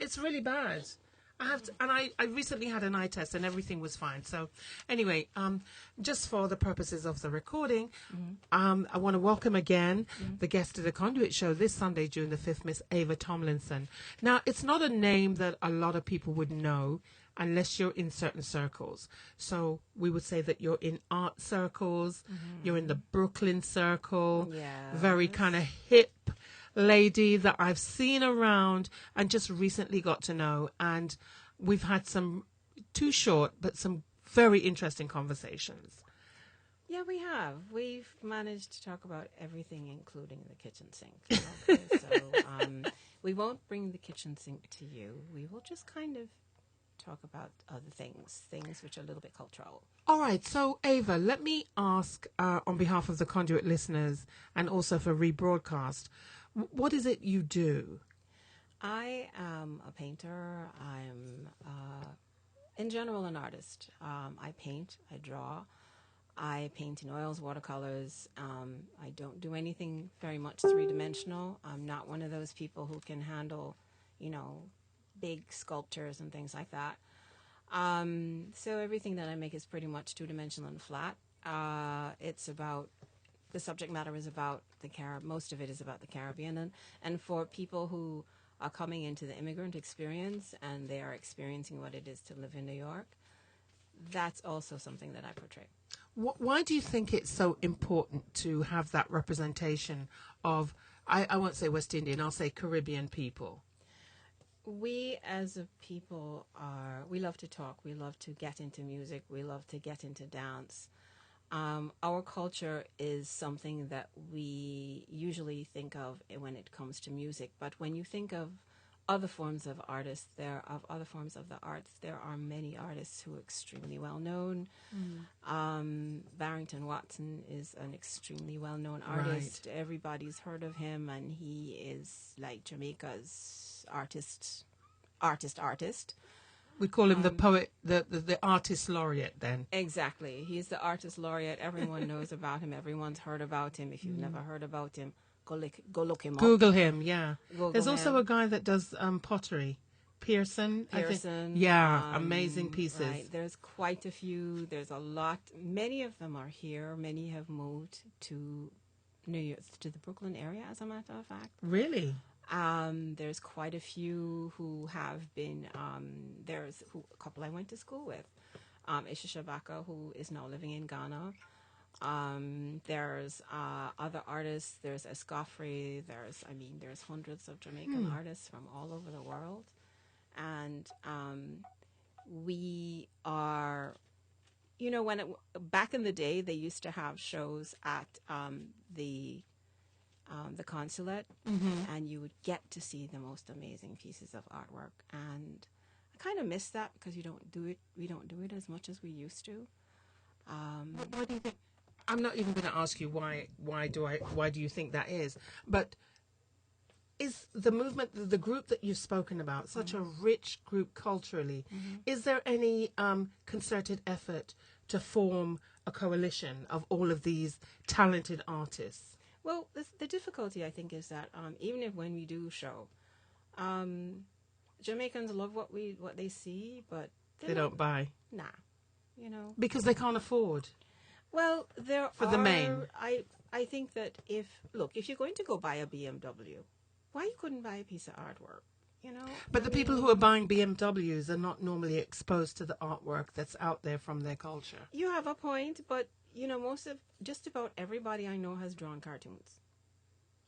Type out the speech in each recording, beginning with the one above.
it's really bad. I have to, and I recently had an eye test and everything was fine. So anyway, just for the purposes of the recording, I want to welcome again the guest of the Conduit show this Sunday, June the 5th, Miss Ava Tomlinson. Now, it's not a name that a lot of people would know unless you're in certain circles. So we would say that you're in art circles, you're in the Brooklyn circle, very kind of hip lady that I've seen around and just recently got to know, and we've had some too short but some very interesting conversations. Yeah, we have. We've managed to talk about everything, including the kitchen sink. Okay, so we won't bring the kitchen sink to you. We will just kind of talk about other things which are a little bit cultural. All right, so Ava, let me ask on behalf of the Conduit listeners and also for rebroadcast, what is it you do? I am a painter. I'm, in general, an artist. I paint, I draw. I paint in oils, watercolors. I don't do anything very much three-dimensional. I'm not one of those people who can handle, big sculptures and things like that. So everything that I make is pretty much two-dimensional and flat. It's about, the subject matter is about the Caribbean. Most of it is about the Caribbean. And for people who are coming into the immigrant experience and they are experiencing what it is to live in New York, that's also something that I portray. Why do you think it's so important to have that representation of, I won't say West Indian, I'll say Caribbean people? We as a people we love to talk, we love to get into music, we love to get into dance. Our culture is something that we usually think of when it comes to music, but when you think of other forms of artists, other forms of the arts, there are many artists who are extremely well known. Barrington Watson is an extremely well known artist. Right. Everybody's heard of him, and he is like Jamaica's artist. We call him the poet, the artist laureate then. Exactly. He's the artist laureate. Everyone knows about him. Everyone's heard about him. If you've never heard about him, go look him up. Google him, yeah. Google There's also him. a guy that does pottery. Pearson. I think. Amazing pieces. Right. There's quite a few. There's a lot. Many of them are here. Many have moved to New York, to the Brooklyn area, as a matter of fact. Really? There's quite a few who have been, there's a couple I went to school with. Isha Shabaka, who is now living in Ghana. There's other artists. There's Escofrey. There's hundreds of Jamaican artists from all over the world. And we are, back in the day, they used to have shows at the consulate, and you would get to see the most amazing pieces of artwork. And I kind of miss that because we don't do it as much as we used to. What do you think? I'm not even going to ask you why do you think that is, but is the movement, the group that you've spoken about, such a rich group culturally, is there any concerted effort to form a coalition of all of these talented artists? Well, the difficulty, I think, is that even if when we do show, Jamaicans love what they see, but they don't buy. Nah, because they can't afford. Well, the main. I think that if you're going to go buy a BMW, why you couldn't buy a piece of artwork? But the people who are buying BMWs are not normally exposed to the artwork that's out there from their culture. You have a point, but just about everybody I know has drawn cartoons.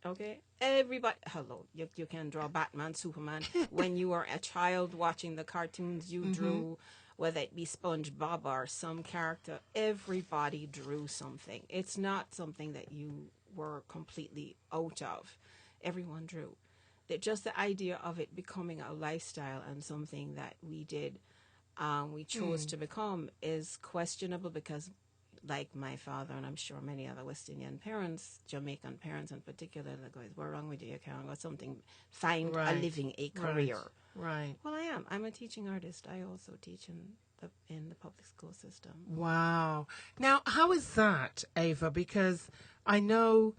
Okay? Everybody, hello, you can draw Batman, Superman. When you were a child watching the cartoons, you drew, whether it be SpongeBob or some character, everybody drew something. It's not something that you were completely out of. Everyone drew. Just the idea of it becoming a lifestyle and something that we chose to become is questionable because, like my father, and I'm sure many other West Indian parents, Jamaican parents in particular, that goes, "What's wrong with you? You can't got something, find a living, a career." Right. Well, I am. I'm a teaching artist. I also teach in the public school system. Wow. Now, how is that, Ava? Because I know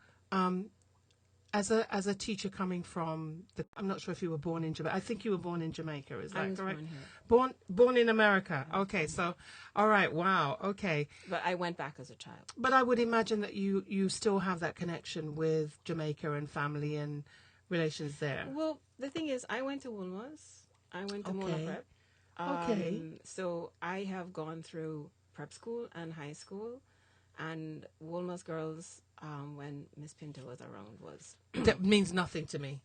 As a teacher coming from I'm not sure if you were born in Jamaica. I think you were born in Jamaica. Is that I was correct? born here. Born in America. Okay, so all right, wow, okay. But I went back as a child. But I would imagine that you still have that connection with Jamaica and family and relations there. Well, the thing is, I went to Woolworths. I went to Mona Okay. Prep. Okay. So I have gone through prep school and high school, and Woolworths girls, when Miss Pinto was around, was That means nothing to me.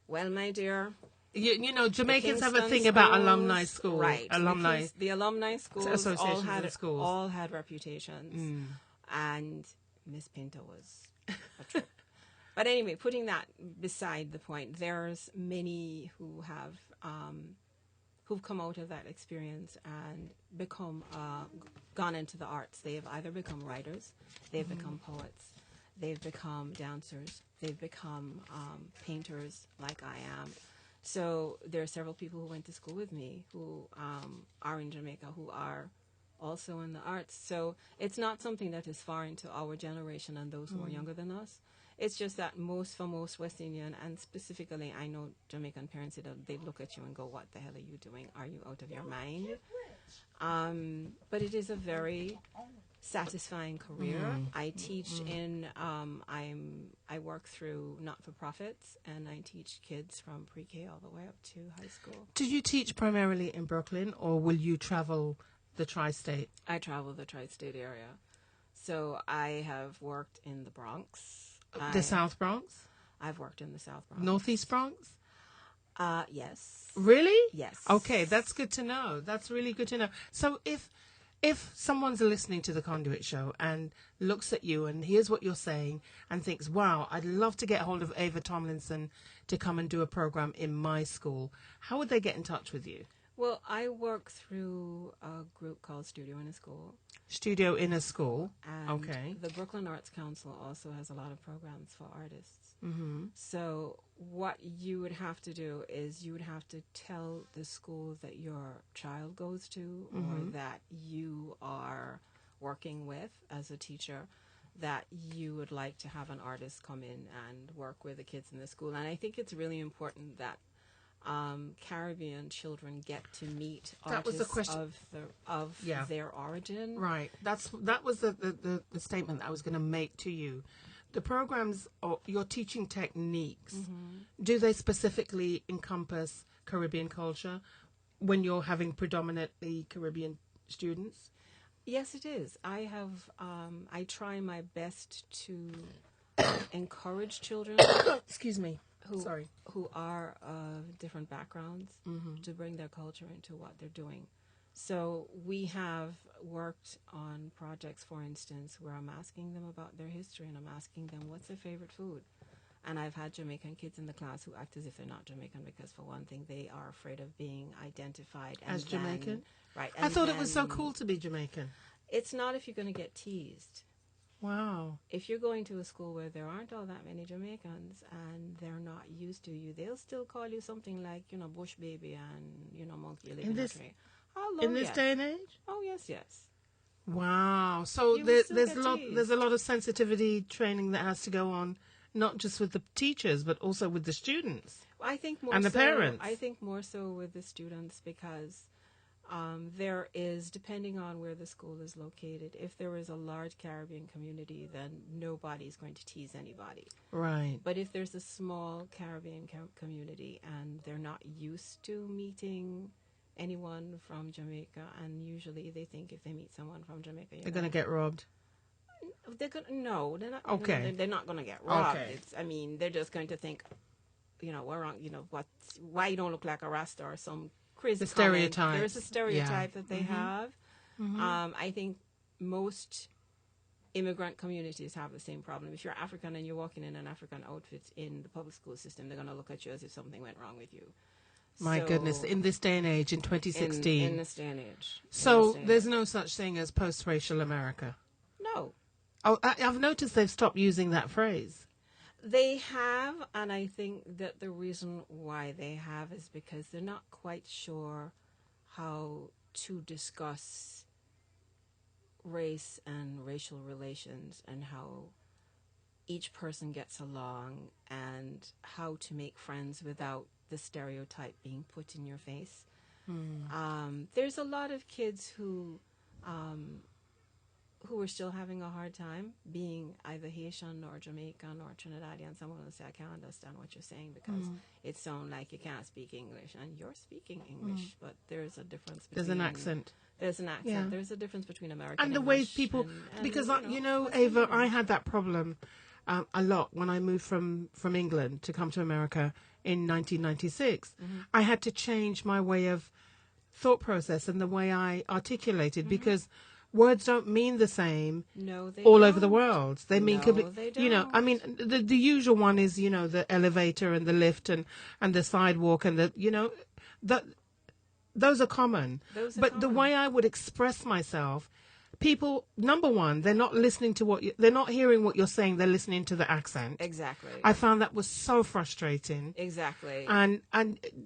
well, my dear. You know, Jamaicans have a Kingston thing about schools, alumni school. right? Alumni. The alumni schools associations and schools. all had reputations, and Miss Pinto was a trip. But anyway, putting that beside the point, there's many who have who've come out of that experience and become gone into the arts. They have either become writers, they've become poets, they've become dancers, they've become painters, like I am. So there are several people who went to school with me who are in Jamaica who are also in the arts. So it's not something that is foreign to our generation and those who are younger than us. It's just that for most West Indian, and specifically I know Jamaican parents, they look at you and go, what the hell are you doing? Are you out of your mind? But it is a very satisfying career. I teach I work through not-for-profits, and I teach kids from pre-K all the way up to high school. Did you teach primarily in Brooklyn, or will you travel the tri-state? I travel the tri-state area. So I have worked in the Bronx. The South Bronx? I've worked in the South Bronx. Northeast Bronx? Yes. Really? Yes. Okay, that's good to know. That's really good to know. So if someone's listening to the Conduit show and looks at you and hears what you're saying and thinks, wow, I'd love to get hold of Ava Tomlinson to come and do a program in my school, how would they get in touch with you? Well, I work through a group called Studio in a School. Studio in a School. And Okay. the Brooklyn Arts Council also has a lot of programs for artists. Mm-hmm. So what you would have to do is you would have to tell the school that your child goes to or that you are working with as a teacher that you would like to have an artist come in and work with the kids in the school. And I think it's really important that Caribbean children get to meet That was the artists question. of their origin. Right. That was the statement that I was going to make to you. The programs or your teaching techniques, do they specifically encompass Caribbean culture when you're having predominantly Caribbean students? Yes, it is. I have. I try my best to encourage children Excuse me. who are of different backgrounds to bring their culture into what they're doing. So we have worked on projects, for instance, where I'm asking them about their history and I'm asking them what's their favorite food. And I've had Jamaican kids in the class who act as if they're not Jamaican because, for one thing, they are afraid of being identified As Jamaican? Right. I thought it was so cool to be Jamaican. It's not if you're going to get teased. Wow. If you're going to a school where there aren't all that many Jamaicans and they're not used to you, they'll still call you something like, bush baby and, monkey living in a tree. In this day and age? Oh, yes. Wow. So You will still there's get teased. there's a lot of sensitivity training that has to go on, not just with the teachers, but also with the students. I think more and the parents. I think more so with the students because there is, depending on where the school is located, if there is a large Caribbean community, then nobody's going to tease anybody. Right. But if there's a small Caribbean community and they're not used to meeting anyone from Jamaica, and usually they think if they meet someone from Jamaica, They're going to get robbed. No, they're not. Okay. They're not going to get robbed. Okay. They're just going to think, we're wrong. Why you don't look like a Rasta or some crazy stereotype. comment. There's a stereotype that they have. Mm-hmm. I think most immigrant communities have the same problem. If you're African and you're walking in an African outfit in the public school system, they're going to look at you as if something went wrong with you. My goodness, in this day and age, in 2016. In this day and age. So there's no such thing as post-racial America? No. Oh, I've noticed they've stopped using that phrase. They have, and I think that the reason why they have is because they're not quite sure how to discuss race and racial relations and how each person gets along and how to make friends without the stereotype being put in your face. There's a lot of kids who are still having a hard time being either Haitian or Jamaican or Trinidadian. Someone will say, I can't understand what you're saying because it sounds like you can't speak English. And you're speaking English, but there's a difference between... There's an accent. There's an accent. Yeah. There's a difference between American and the English way people... and because, Western Ava, English. I had that problem a lot when I moved from England to come to America in 1996. I had to change my way of thought process and the way I articulated because words don't mean the same all over the world. They mean they don't. I mean the usual one is the elevator and the lift and the sidewalk and those are common. The way I would express myself, people, number one, they're not listening to they're not hearing what you're saying. They're listening to the accent. Exactly. I found that was so frustrating. Exactly. And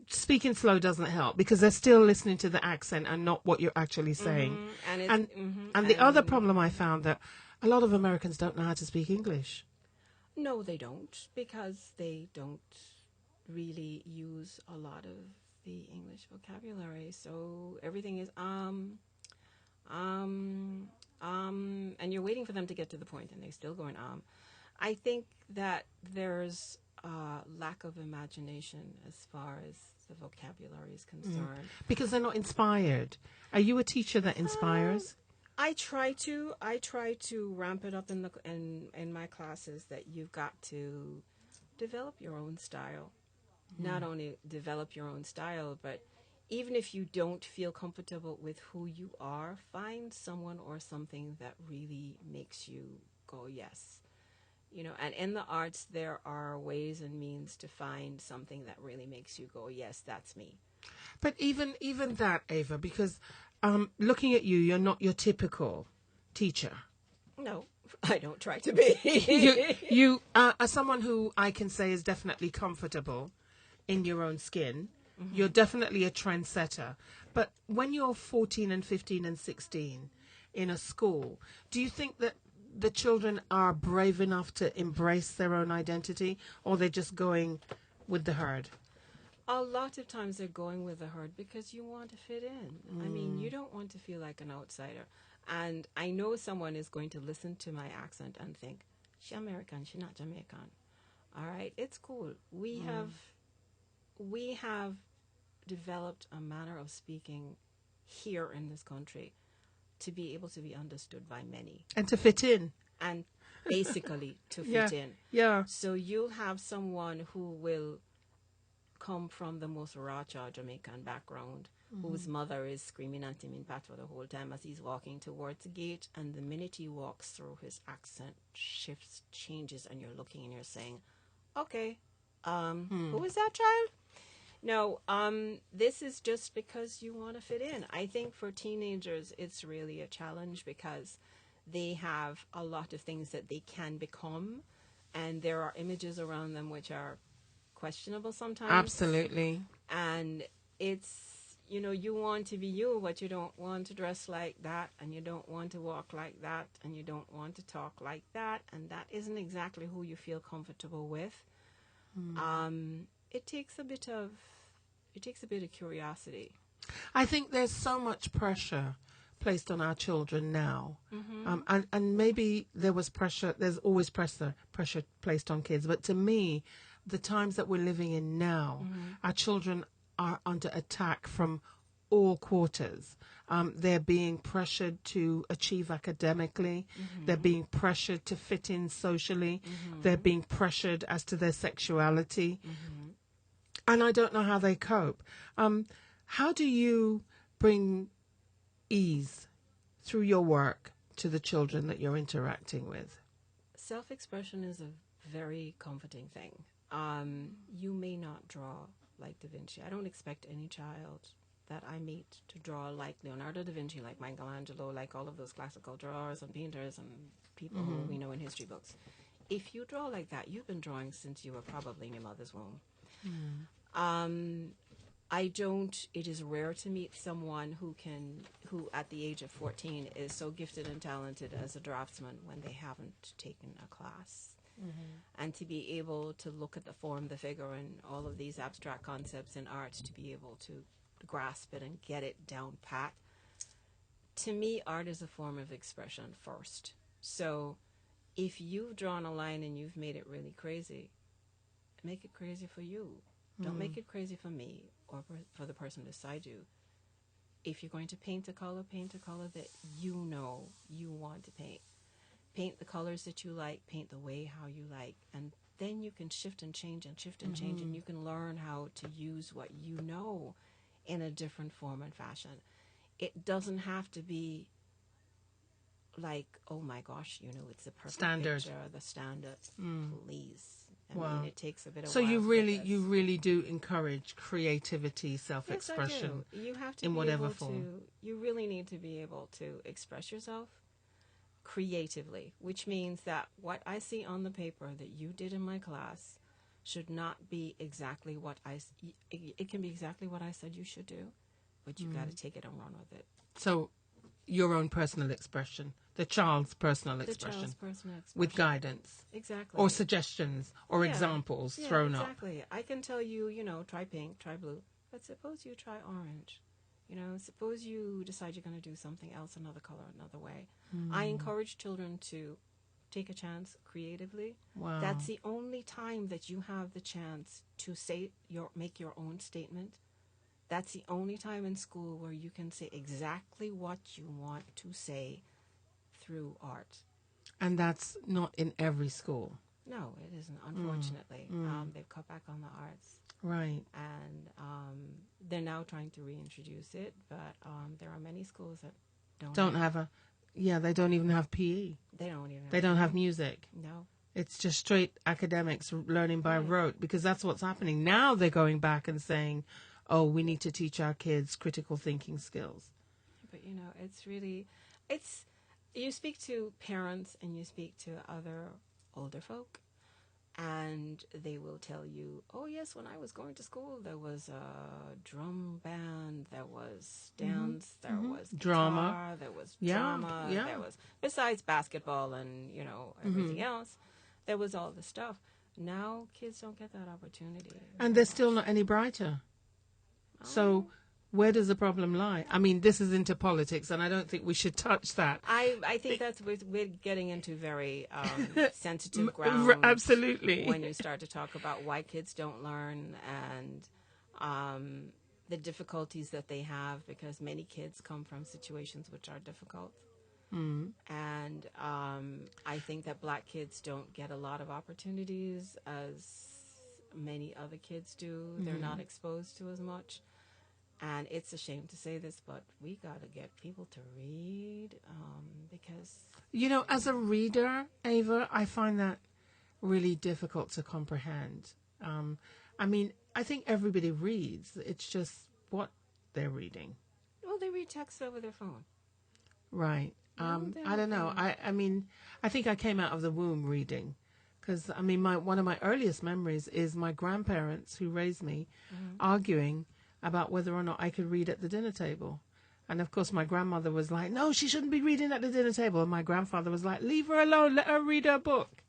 speaking slow doesn't help because they're still listening to the accent and not what you're actually saying. And the other problem I found that a lot of Americans don't know how to speak English. No, they don't, because they don't really use a lot of the English vocabulary. So everything is and you're waiting for them to get to the point, and they're still going I think that there's a lack of imagination as far as the vocabulary is concerned. Because they're not inspired. Are you a teacher that inspires? I try to ramp it up in my classes, that you've got to develop your own style. Not only develop your own style, but even if you don't feel comfortable with who you are, find someone or something that really makes you go, yes. And in the arts, there are ways and means to find something that really makes you go, yes, that's me. But even that, Ava, because looking at you, you're not your typical teacher. No, I don't try to be. you are someone who I can say is definitely comfortable in your own skin. You're definitely a trendsetter. But when you're 14 and 15 and 16 in a school, do you think that the children are brave enough to embrace their own identity, or they're just going with the herd? A lot of times they're going with the herd because you want to fit in. I mean, you don't want to feel like an outsider. And I know someone is going to listen to my accent and think, she's American, she's not Jamaican. All right, it's cool. We have developed a manner of speaking here in this country to be able to be understood by many. And to fit in. And basically to fit in. Yeah. So you'll have someone who will come from the most racha Jamaican background, whose mother is screaming at him in patois the whole time as he's walking towards the gate, and the minute he walks through, his accent shifts, changes, and you're looking and you're saying, okay, who is that child? No, this is just because you want to fit in. I think for teenagers, it's really a challenge because they have a lot of things that they can become, and there are images around them which are questionable sometimes. Absolutely. And it's, you want to be you, but you don't want to dress like that, and you don't want to walk like that, and you don't want to talk like that, and that isn't exactly who you feel comfortable with. It takes a bit of curiosity. I think there's so much pressure placed on our children now, and maybe there's always pressure placed on kids. But to me, the times that we're living in now, our children are under attack from all quarters. They're being pressured to achieve academically. They're being pressured to fit in socially. They're being pressured as to their sexuality. And I don't know how they cope. How do you bring ease through your work to the children that you're interacting with? Self-expression is a very comforting thing. You may not draw like Da Vinci. I don't expect any child that I meet to draw like Leonardo da Vinci, like Michelangelo, like all of those classical drawers and painters and people who we know in history books. If you draw like that, you've been drawing since you were probably in your mother's womb. It is rare to meet someone who at the age of 14 is so gifted and talented as a draftsman when they haven't taken a class. and to be able to look at the form, the figure, and all of these abstract concepts in art, to be able to grasp it and get it down pat. To me, art is a form of expression first. So if you've drawn a line and you've made it really crazy, make it crazy for you. Don't make it crazy for me or for the person beside you. If you're going to paint a color that you know you want to paint. Paint the colors that you like, paint the way how you like, and then you can shift and change and shift and change, and you can learn how to use what you know in a different form and fashion. It doesn't have to be like, oh my gosh, it's the perfect standard picture, the standard. Please. I mean, it takes a bit of so you really do encourage creativity, self-expression. Yes, I do. You have to in be whatever able form. You really need to be able to express yourself creatively, which means that what I see on the paper that you did in my class should not be exactly what it can be exactly what I said you should do, but you got to take it and run with it. So your own personal expression, the child's personal expression, with guidance. Exactly. Or suggestions or examples thrown up. Exactly. I can tell you, try pink, try blue, but suppose you try orange. Suppose you decide you're going to do something else, another color, another way. I encourage children to take a chance creatively. Wow. That's the only time that you have the chance to make your own statement. That's the only time in school where you can say exactly what you want to say through art. And that's not in every school. No, it isn't, unfortunately. They've cut back on the arts. Right. And they're now trying to reintroduce it, but there are many schools that don't have they don't even have PE. They don't have music. No. It's just straight academics learning by rote, because that's what's happening. Now they're going back and saying, oh, we need to teach our kids critical thinking skills. But, it's really, you speak to parents and you speak to other older folk, and they will tell you, oh, yes, when I was going to school, there was a drum band, there was dance, there was guitar, there was drama, there was, besides basketball and, everything else, there was all this stuff. Now kids don't get that opportunity. And they're still not any brighter. So where does the problem lie? I mean, this is into politics, and I don't think we should touch that. I think we're getting into very sensitive ground. Absolutely. When you start to talk about why kids don't learn and the difficulties that they have, because many kids come from situations which are difficult. And I think that black kids don't get a lot of opportunities as many other kids do. They're not exposed to as much. And it's a shame to say this, but we got to get people to read because... as a reader, Ava, I find that really difficult to comprehend. I mean, I think everybody reads. It's just what they're reading. Well, they read text over their phone. Right. I don't know. I mean, I think I came out of the womb reading. Because, I mean, one of my earliest memories is my grandparents who raised me arguing about whether or not I could read at the dinner table. And, of course, my grandmother was like, no, she shouldn't be reading at the dinner table. And my grandfather was like, leave her alone. Let her read her book.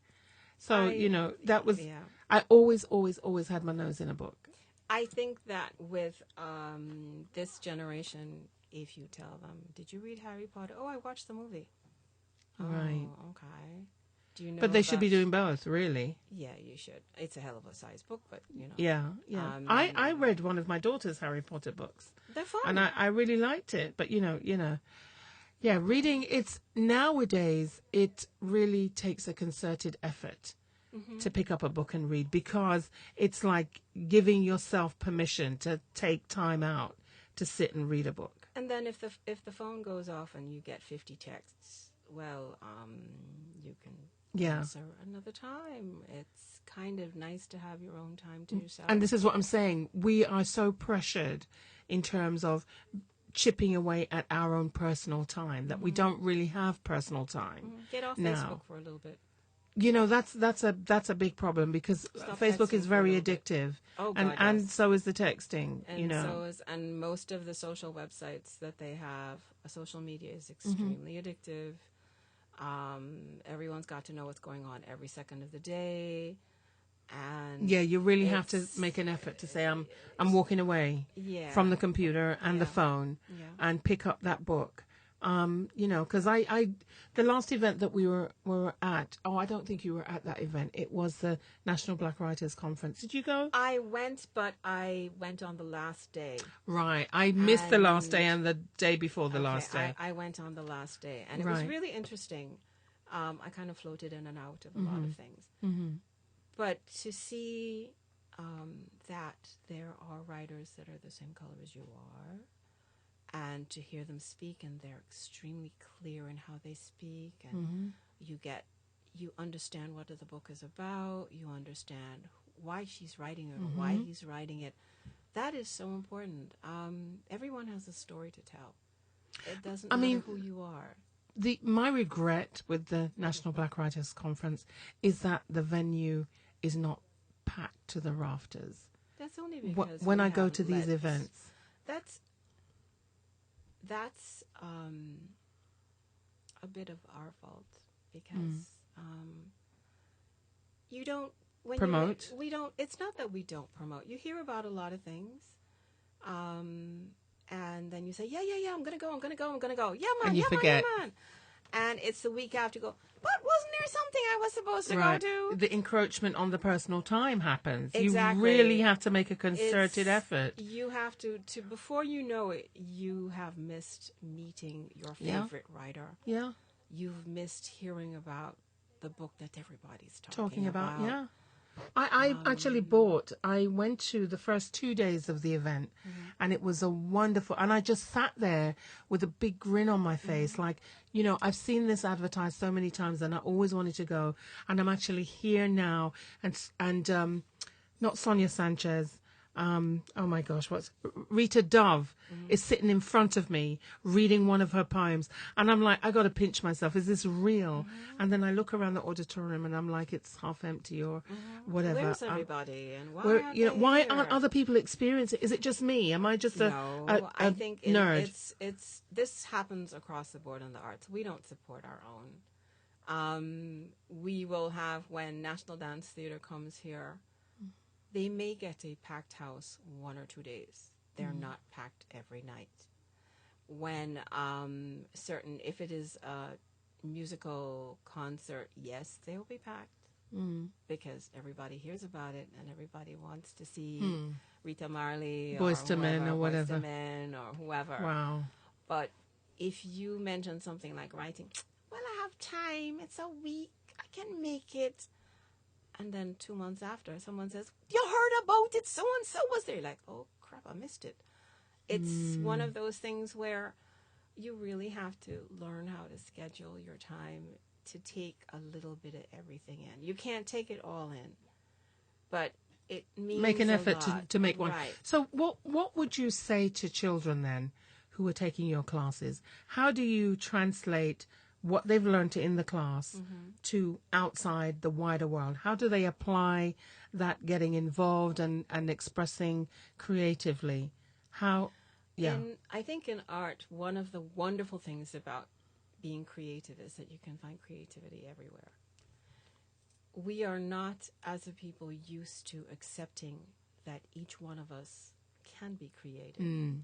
So, that was... Yeah. I always had my nose in a book. I think that with this generation, if you tell them, did you read Harry Potter? Oh, I watched the movie. Right. Oh, okay. Do you know? But they should be doing both, really. Yeah, you should. It's a hell of a size book, but, Yeah. I read one of my daughter's Harry Potter books. They're fun. And I really liked it. But, yeah, reading, nowadays, it really takes a concerted effort to pick up a book and read, because it's like giving yourself permission to take time out to sit and read a book. And then if the phone goes off and you get 50 texts, well, you can answer another time. It's kind of nice to have your own time to yourself. And this is what I'm saying. We are so pressured in terms of chipping away at our own personal time that we don't really have personal time. Get off Facebook for a little bit. That's a big problem, because Facebook is very addictive. Oh, God, and so is the texting. And most of the social websites that they have, social media is extremely addictive. Everyone's got to know what's going on every second of the day. And yeah, you really have to make an effort to say, I'm walking away from the computer and the phone and pick up that book. Because the last event that we were at, I don't think you were at that event. It was the National Black Writers Conference. Did you go? I went, but I went on the last day. Right. I missed the last day and the day before the last day. I went on the last day, and it was really interesting. I kind of floated in and out of a lot of things. Mm-hmm. But to see that there are writers that are the same color as you are, and to hear them speak, and they're extremely clear in how they speak, and you understand what the book is about, you understand why she's writing it or why he's writing it. That is so important. Everyone has a story to tell. It doesn't matter who you are. My regret with the National Black Writers Conference is that the venue is not packed to the rafters. That's only because when I go to these events. That's a bit of our fault, because you don't promote. We don't. It's not that we don't promote. You hear about a lot of things, and then you say, yeah, I'm gonna go. Yeah, man, and you forget. Man. And it's the week after, you go, but wasn't there something I was supposed to go to? The encroachment on the personal time happens. Exactly. You really have to make a concerted effort. You have to before you know it, you have missed meeting your favorite writer. Yeah. You've missed hearing about the book that everybody's talking about. Yeah. I actually I went to the first 2 days of the event, and it was a wonderful, and I just sat there with a big grin on my face. Like, I've seen this advertised so many times and I always wanted to go, and I'm actually here now. And not Sonia Sanchez. Oh my gosh, Rita Dove is sitting in front of me reading one of her poems, and I'm like, I got to pinch myself. Is this real? And then I look around the auditorium and I'm like, it's half empty or whatever. Where's everybody? And why aren't other people experiencing it? Is it just me? Am I just I think nerd? It's this happens across the board in the arts. We don't support our own. We will have, when National Dance Theatre comes here, they may get a packed house 1 or 2 days. They're not packed every night. When if it is a musical concert, yes, they will be packed because everybody hears about it and everybody wants to see Rita Marley Boyz II Men or whatever. Boyz II Men or whoever. Wow. But if you mention something like writing, well, I have time. It's a week. I can make it. And then 2 months after, someone says, you heard about it, so-and-so was there. You're like, oh, crap, I missed it. It's one of those things where you really have to learn how to schedule your time to take a little bit of everything in. You can't take it all in, but it means make an effort a lot. to make one. Right. So what would you say to children then who are taking your classes? How do you translate what they've learned in the class to outside the wider world? How do they apply that getting involved and expressing creatively? How? Yeah. I think in art, one of the wonderful things about being creative is that you can find creativity everywhere. We are not, as a people, used to accepting that each one of us can be creative.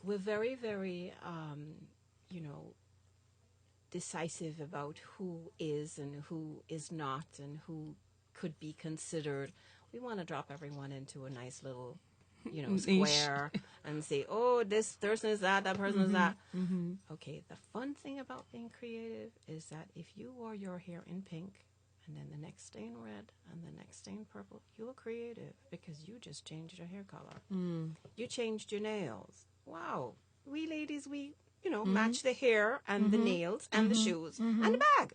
We're very, very, decisive about who is and who is not and who could be considered. We want to drop everyone into a nice little, square and say, oh, this person is that person is that. Okay, the fun thing about being creative is that if you wore your hair in pink and then the next day in red and the next day in purple, you were creative because you just changed your hair color. You changed your nails. Wow. We ladies, match the hair and the nails and the shoes and the bag.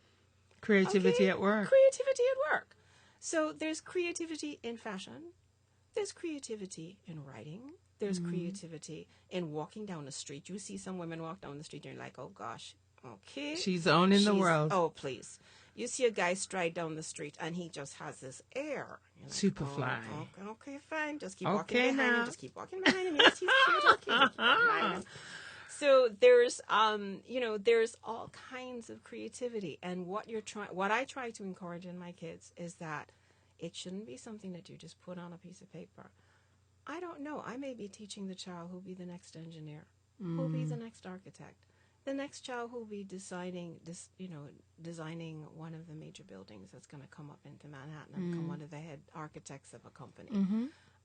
Creativity at work. Creativity at work. So there's creativity in fashion. There's creativity in writing. There's creativity in walking down the street. You see some women walk down the street and you're like, oh gosh, okay. She's owning the world. Oh, please. You see a guy stride down the street and he just has this air. Like, super fly. Okay, fine. Just keep walking behind him. Just keep walking behind him. Yes, he's cute. Okay. So there's, there's all kinds of creativity, and what I try to encourage in my kids is that it shouldn't be something that you just put on a piece of paper. I don't know. I may be teaching the child who'll be the next engineer, who'll be the next architect, the next child who'll be designing one of the major buildings that's going to come up into Manhattan and become one of the head architects of a company.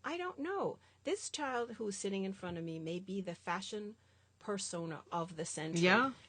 I don't know. This child who's sitting in front of me may be the fashion persona of the century. Yeah.